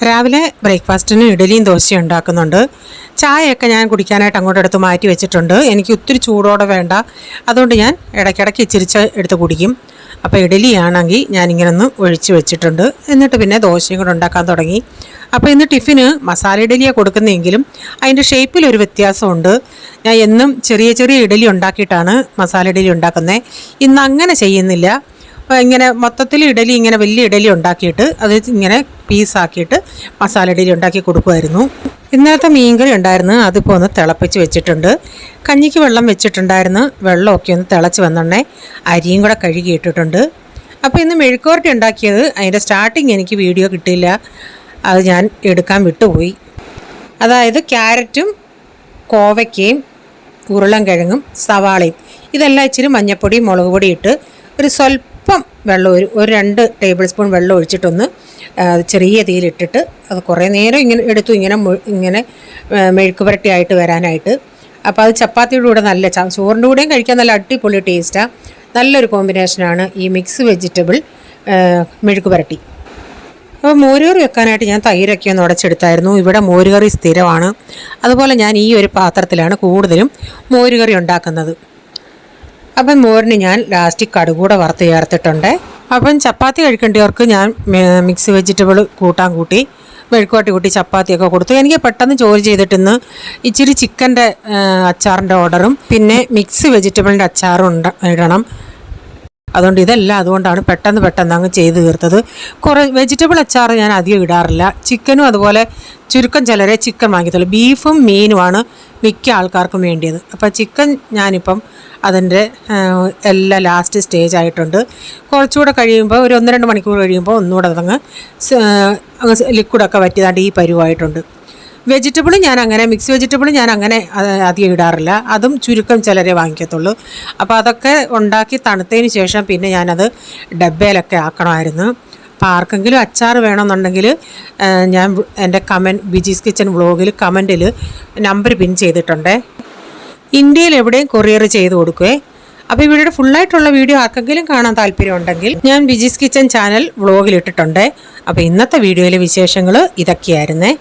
രാവിലെ ബ്രേക്ക്ഫാസ്റ്റിന് ഇഡലിയും ദോശയും ഉണ്ടാക്കുന്നുണ്ട്. ചായയൊക്കെ ഞാൻ കുടിക്കാനായിട്ട് അങ്ങോട്ടെടുത്ത് മാറ്റി വെച്ചിട്ടുണ്ട്. എനിക്ക് ഒത്തിരി ചൂടോടെ വേണ്ട, അതുകൊണ്ട് ഞാൻ ഇടയ്ക്കിടയ്ക്ക് ഇച്ചിരിച്ച് എടുത്ത് കുടിക്കും. അപ്പോൾ ഇഡലിയാണെങ്കിൽ ഞാനിങ്ങനെ ഒന്ന് ഒഴിച്ച് വെച്ചിട്ടുണ്ട്. എന്നിട്ട് പിന്നെ ദോശയും കൂടെ ഉണ്ടാക്കാൻ തുടങ്ങി. അപ്പോൾ ഇന്ന് ടിഫിന് മസാല ഇഡലിയാണ് കൊടുക്കുന്നതെങ്കിലും അതിൻ്റെ ഷേപ്പിലൊരു വ്യത്യാസമുണ്ട്. ഞാൻ എന്നും ചെറിയ ചെറിയ ഇഡലി ഉണ്ടാക്കിയിട്ടാണ് മസാല ഇഡലി ഉണ്ടാക്കുന്നത്. ഇന്ന് അങ്ങനെ ചെയ്യുന്നില്ല. ഇങ്ങനെ മൊത്തത്തിൽ ഇഡലി ഇങ്ങനെ വലിയ ഇഡലി ഉണ്ടാക്കിയിട്ട് അത് ഇങ്ങനെ പീസാക്കിയിട്ട് മസാല ഇഡലി ഉണ്ടാക്കി കൊടുക്കുമായിരുന്നു. ഇന്നലത്തെ മീൻകറി ഉണ്ടായിരുന്നു, അതിപ്പോൾ ഒന്ന് തിളപ്പിച്ച് വെച്ചിട്ടുണ്ട്. കഞ്ഞിക്ക് വെള്ളം വെച്ചിട്ടുണ്ടായിരുന്നു, വെള്ളമൊക്കെ ഒന്ന് തിളച്ച് വന്നുണ്ടേ അരിയും കൂടെ കഴുകിയിട്ടിട്ടുണ്ട്. അപ്പോൾ ഇന്ന് മെഴുക്കുവരട്ടി ഉണ്ടാക്കിയത് അതിൻ്റെ സ്റ്റാർട്ടിങ് എനിക്ക് വീഡിയോ കിട്ടിയില്ല, അത് ഞാൻ എടുക്കാൻ വിട്ടുപോയി. അതായത് ക്യാരറ്റും കോവയ്ക്കയും ഉരുളൻകിഴങ്ങും സവാളയും ഇതെല്ലാം ഇച്ചിരി മഞ്ഞൾപ്പൊടി മുളക് പൊടി ഇട്ട് ഒരു സ്വല്പം വെള്ളം ഒരു 2 ടേബിൾ സ്പൂൺ വെള്ളം ഒഴിച്ചിട്ടൊന്ന് ചെറിയ തീയിലിട്ടിട്ട് അത് കുറേ നേരം ഇങ്ങനെ എടുത്തു ഇങ്ങനെ മെഴുക്ക് പുരട്ടിയായിട്ട് വരാനായിട്ട്. അപ്പോൾ അത് ചപ്പാത്തിയുടെ കൂടെ നല്ല ചോറിൻ്റെ കൂടെയും കഴിക്കാൻ നല്ല അടിപൊളി ടേസ്റ്റാണ്. നല്ലൊരു കോമ്പിനേഷനാണ് ഈ മിക്സ് വെജിറ്റബിൾ മെഴുക്ക് പുരട്ടി. അപ്പോൾ മോരുകറി വെക്കാനായിട്ട് ഞാൻ തൈരൊക്കെ ഒന്ന് ഉടച്ചെടുത്തായിരുന്നു. ഇവിടെ മോരുകറി സ്ഥിരമാണ്, അതുപോലെ ഞാൻ ഈ ഒരു പാത്രത്തിലാണ് കൂടുതലും മോരുകറി ഉണ്ടാക്കുന്നത്. അപ്പം മോരിന് ഞാൻ ലാസ്റ്റ് കടുകൂടെ വറുത്ത് ചേർത്തിട്ടുണ്ട്. അപ്പം ചപ്പാത്തി കഴിക്കേണ്ടവർക്ക് ഞാൻ മിക്സ് വെജിറ്റബിൾ കൂട്ടാൻ കൂട്ടി മെഴുക്കുവരട്ടി കൂട്ടി ചപ്പാത്തിയൊക്കെ കൊടുത്തു. എനിക്ക് പെട്ടെന്ന് ജോലി ചെയ്തിട്ടിന്ന് ഇച്ചിരി ചിക്കൻ്റെ അച്ചാറിൻ്റെ ഓർഡറും പിന്നെ മിക്സ് വെജിറ്റബിളിൻ്റെ അച്ചാറും ഇടണം. അതുകൊണ്ടാണ് പെട്ടെന്ന് അങ്ങ് ചെയ്ത് തീർത്തത്. കുറേ വെജിറ്റബിൾ അച്ചാർ ഞാൻ അധികം ഇടാറില്ല. ചിക്കനും അതുപോലെ ചുരുക്കം ചിലരെ ചിക്കൻ വാങ്ങിത്തുള്ളൂ. ബീഫും മീനുമാണ് മിക്ക ആൾക്കാർക്കും വേണ്ടിയത്. അപ്പോൾ ചിക്കൻ ഞാനിപ്പം അതിൻ്റെ എല്ലാം ലാസ്റ്റ് സ്റ്റേജ് ആയിട്ടുണ്ട്. കുറച്ചുകൂടെ കഴിയുമ്പോൾ ഒരു 1-2 മണിക്കൂർ കഴിയുമ്പോൾ ഒന്നുകൂടെ അതങ്ങ് ലിക്വിഡൊക്കെ വറ്റിയതാണ്ട് ഈ പരുവായിട്ടുണ്ട്. വെജിറ്റബിൾ മിക്സ് വെജിറ്റബിൾ ഞാൻ അങ്ങനെ അധികം ഇടാറില്ല, അതും ചുരുക്കം ചിലരെ വാങ്ങിക്കത്തുള്ളൂ. അപ്പോൾ അതൊക്കെ ഉണ്ടാക്കി തണുത്തതിന് ശേഷം പിന്നെ ഞാനത് ഡബ്ബയിലൊക്കെ ആക്കണമായിരുന്നു. അപ്പോൾ ആർക്കെങ്കിലും അച്ചാർ വേണമെന്നുണ്ടെങ്കിൽ ഞാൻ എൻ്റെ ബിജീസ് കിച്ചൻ വ്ളോഗിൽ കമൻറ്റിൽ നമ്പർ പിൻ ചെയ്തിട്ടുണ്ട്. ഇന്ത്യയിൽ എവിടെയും കൊറിയർ ചെയ്ത് കൊടുക്കുവേ. അപ്പോൾ ഇവിടെ ഫുള്ളായിട്ടുള്ള വീഡിയോ ആർക്കെങ്കിലും കാണാൻ താല്പര്യമുണ്ടെങ്കിൽ ഞാൻ ബിജീസ് കിച്ചൻ ചാനൽ വ്ളോഗിൽ ഇട്ടിട്ടുണ്ട്. അപ്പോൾ ഇന്നത്തെ വീഡിയോയിലെ വിശേഷങ്ങൾ ഇതൊക്കെയായിരുന്നേ.